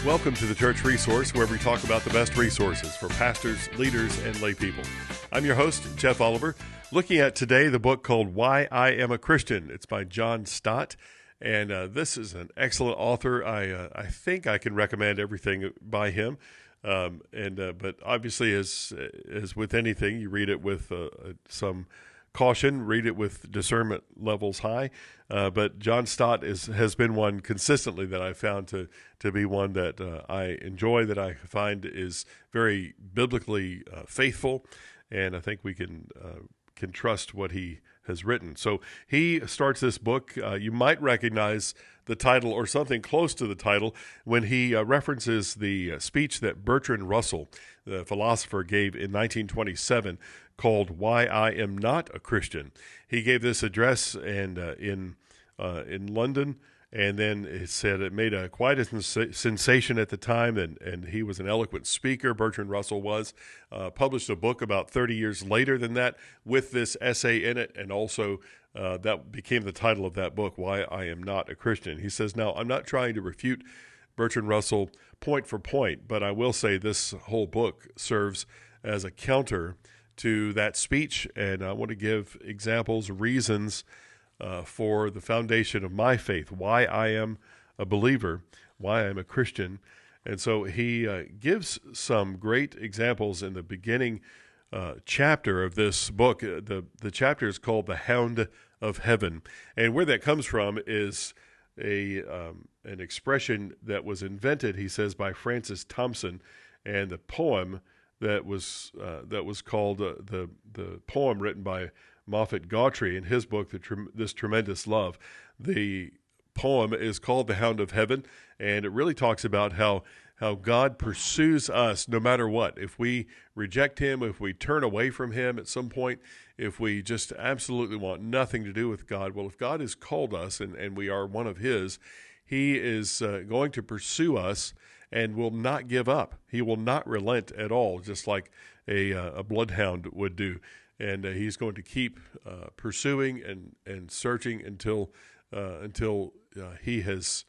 Welcome to the Church Resource, where we talk about the best resources for pastors, leaders, and lay people. I'm your host, Jeff Oliver, looking at today the book called Why I Am a Christian. It's by John Stott, and this is an excellent author. I think I can recommend everything by him, but obviously, as with anything, you read it with some caution, read it with discernment levels high. But John Stott has been one consistently that I found to be one that I enjoy, that I find is very biblically faithful, and I think we can trust what he has written. So he starts this book. You might recognize the title or something close to the title when he references the speech that Bertrand Russell, the philosopher, gave in 1927 called "Why I Am Not a Christian." He gave this address and in London, and then it said it made quite a sensation at the time, and he was an eloquent speaker. Bertrand Russell was published a book about 30 years later than that with this essay in it, and also that became the title of that book, Why I Am Not a Christian. He says, now, I'm not trying to refute Bertrand Russell point for point, but I will say this whole book serves as a counter to that speech, and I want to give examples, reasons for the foundation of my faith, why I am a believer, why I'm a Christian. And so he gives some great examples in the beginning chapter of this book. The chapter is called The Hound of Heaven, and where that comes from is an expression that was invented, he says, by Francis Thompson, and the poem that was called the poem written by Moffat Gautry in his book, This Tremendous Love. The poem is called The Hound of Heaven, and it really talks about how God pursues us no matter what. If we reject him, if we turn away from him at some point, if we just absolutely want nothing to do with God, well, if God has called us and we are one of his, he is going to pursue us and will not give up. He will not relent at all, just like a bloodhound would do. And he's going to keep pursuing and searching until he has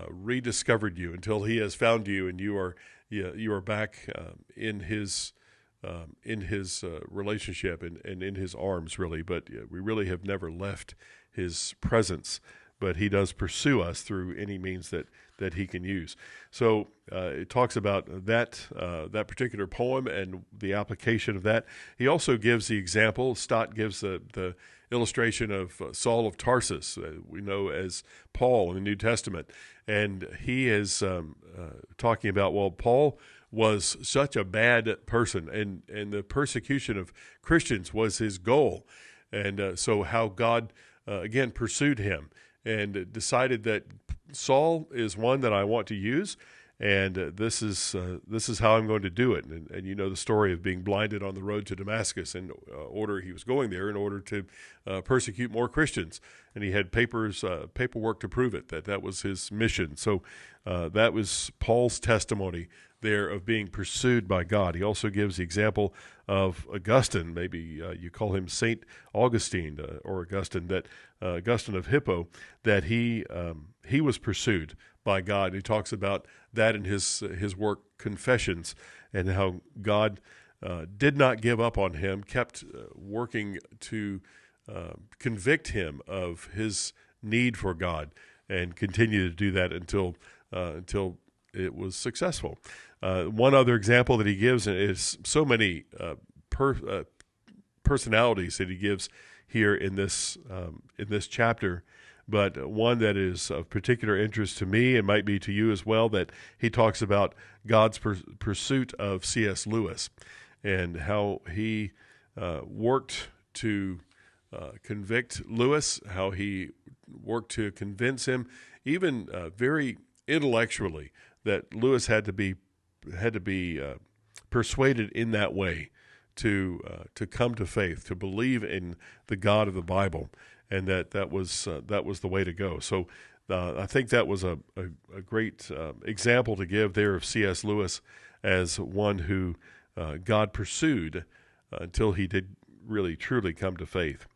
rediscovered you, until he has found you, and you are back in his relationship and in his arms, really. But we really have never left his presence. But he does pursue us through any means that he can use. So it talks about that particular poem and the application of that. He also gives the example. Stott gives the illustration of Saul of Tarsus, we know as Paul in the New Testament. And he is talking about, well, Paul was such a bad person, and the persecution of Christians was his goal. And so how God, again, pursued him and decided that Saul is one that I want to use, and this is how I'm going to do it. And you know the story of being blinded on the road to Damascus he was going there in order to persecute more Christians, and he had paperwork to prove it, that was his mission. So that was Paul's testimony there of being pursued by God. He also gives the example of Augustine, maybe you call him Saint Augustine or Augustine, that Augustine of Hippo, that he was pursued by God. He talks about that in his work Confessions, and how God did not give up on him, kept working to convict him of his need for God, and continued to do that until it was successful. One other example that he gives is so many personalities that he gives here in this chapter, but one that is of particular interest to me and might be to you as well, that he talks about God's pursuit of C.S. Lewis and how he worked to convict Lewis, how he worked to convince him, even very intellectually, that Lewis had to be persuaded in that way to come to faith, to believe in the God of the Bible, and that was the way to go. So I think that was a great example to give there of C.S. Lewis as one who God pursued until he did really truly come to faith.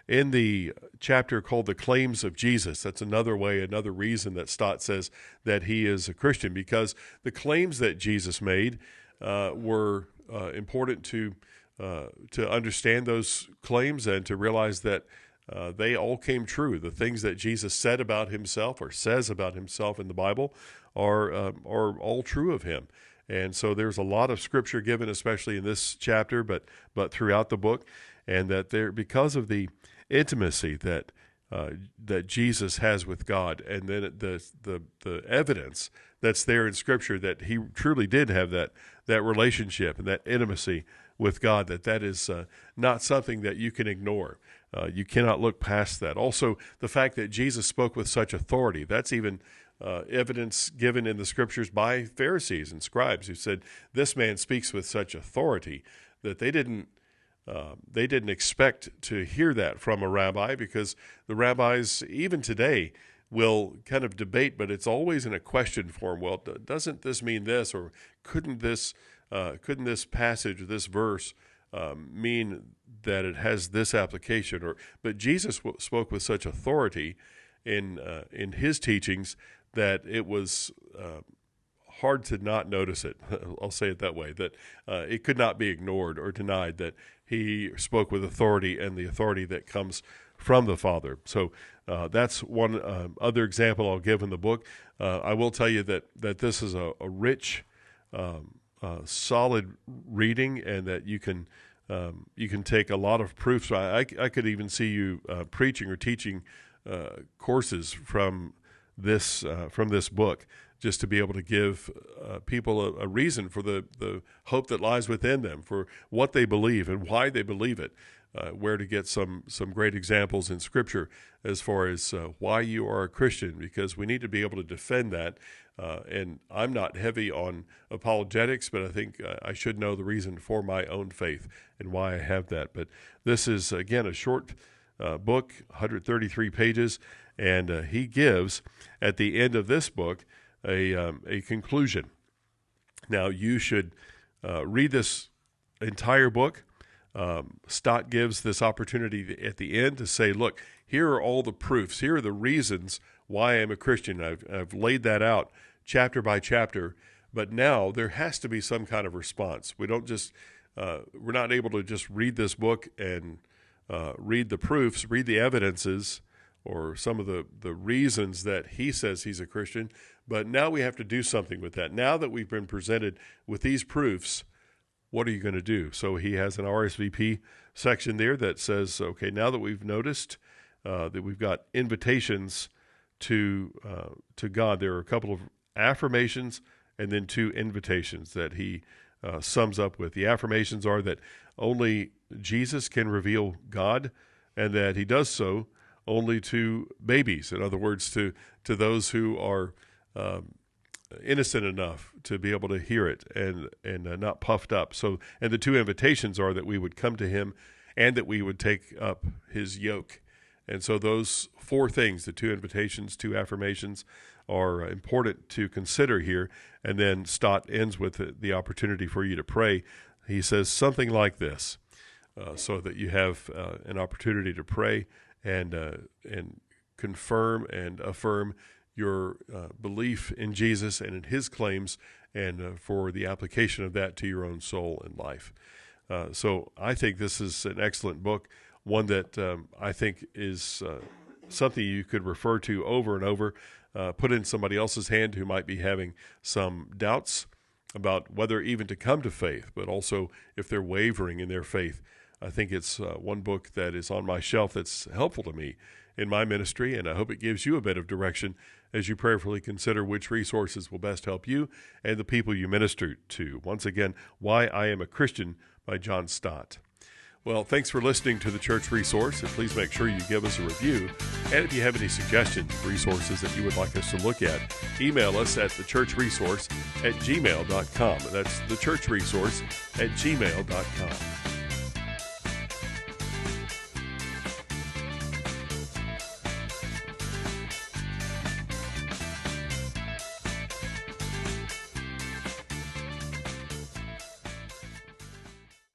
In the chapter called The Claims of Jesus, that's another reason that Stott says that he is a Christian, because the claims that Jesus made were important to understand those claims and to realize that they all came true. The things that Jesus said about himself or says about himself in the Bible are all true of him. And so there's a lot of scripture given, especially in this chapter, but throughout the book, and that there, because of the intimacy that Jesus has with God, and then the evidence that's there in Scripture that he truly did have that relationship and that intimacy with God, that is not something that you can ignore. You cannot look past that. Also, the fact that Jesus spoke with such authority, that's even evidence given in the Scriptures by Pharisees and scribes who said, this man speaks with such authority, that they didn't expect to hear that from a rabbi, because the rabbis, even today, will kind of debate, but it's always in a question form. Well, doesn't this mean this, or couldn't this passage, this verse, mean that it has this application? But Jesus spoke with such authority in his teachings that it was hard to not notice it. I'll say it that way, that it could not be ignored or denied that he spoke with authority, and the authority that comes from the Father. So that's one other example I'll give in the book. I will tell you that this is a rich, solid reading, and that you can take a lot of proofs. I could even see you preaching or teaching courses from this book, just to be able to give people a reason for the hope that lies within them, for what they believe and why they believe it, where to get some great examples in Scripture as far as why you are a Christian, because we need to be able to defend that. And I'm not heavy on apologetics, but I think I should know the reason for my own faith and why I have that. But this is, again, a short book, 133 pages, and he gives, at the end of this book, a conclusion. Now, you should read this entire book. Stott gives this opportunity at the end to say, look, here are all the proofs. Here are the reasons why I'm a Christian. I've laid that out chapter by chapter, but now there has to be some kind of response. We don't just, we're not able to just read this book and read the proofs, read the evidences, or some of the reasons that he says he's a Christian, but now we have to do something with that. Now that we've been presented with these proofs, what are you going to do? So he has an RSVP section there that says, okay, now that we've noticed that we've got invitations to God, there are a couple of affirmations and then 2 invitations that he sums up with. The affirmations are that only Jesus can reveal God, and that he does so only to babies. In other words, to those who are innocent enough to be able to hear it and not puffed up. So, and the 2 invitations are that we would come to him and that we would take up his yoke. And so those 4 things, the 2 invitations, 2 affirmations, are important to consider here. And then Stott ends with the opportunity for you to pray. He says something like this, so that you have an opportunity to pray and confirm and affirm your belief in Jesus and in his claims, and for the application of that to your own soul and life. So I think this is an excellent book, one that I think is something you could refer to over and over, put in somebody else's hand who might be having some doubts about whether even to come to faith, but also if they're wavering in their faith. I think it's one book that is on my shelf that's helpful to me in my ministry, and I hope it gives you a bit of direction as you prayerfully consider which resources will best help you and the people you minister to. Once again, Why I Am a Christian by John Stott. Well, thanks for listening to the Church Resource, and please make sure you give us a review. And if you have any suggestions, resources that you would like us to look at, email us at thechurchresource@gmail.com. That's thechurchresource@gmail.com.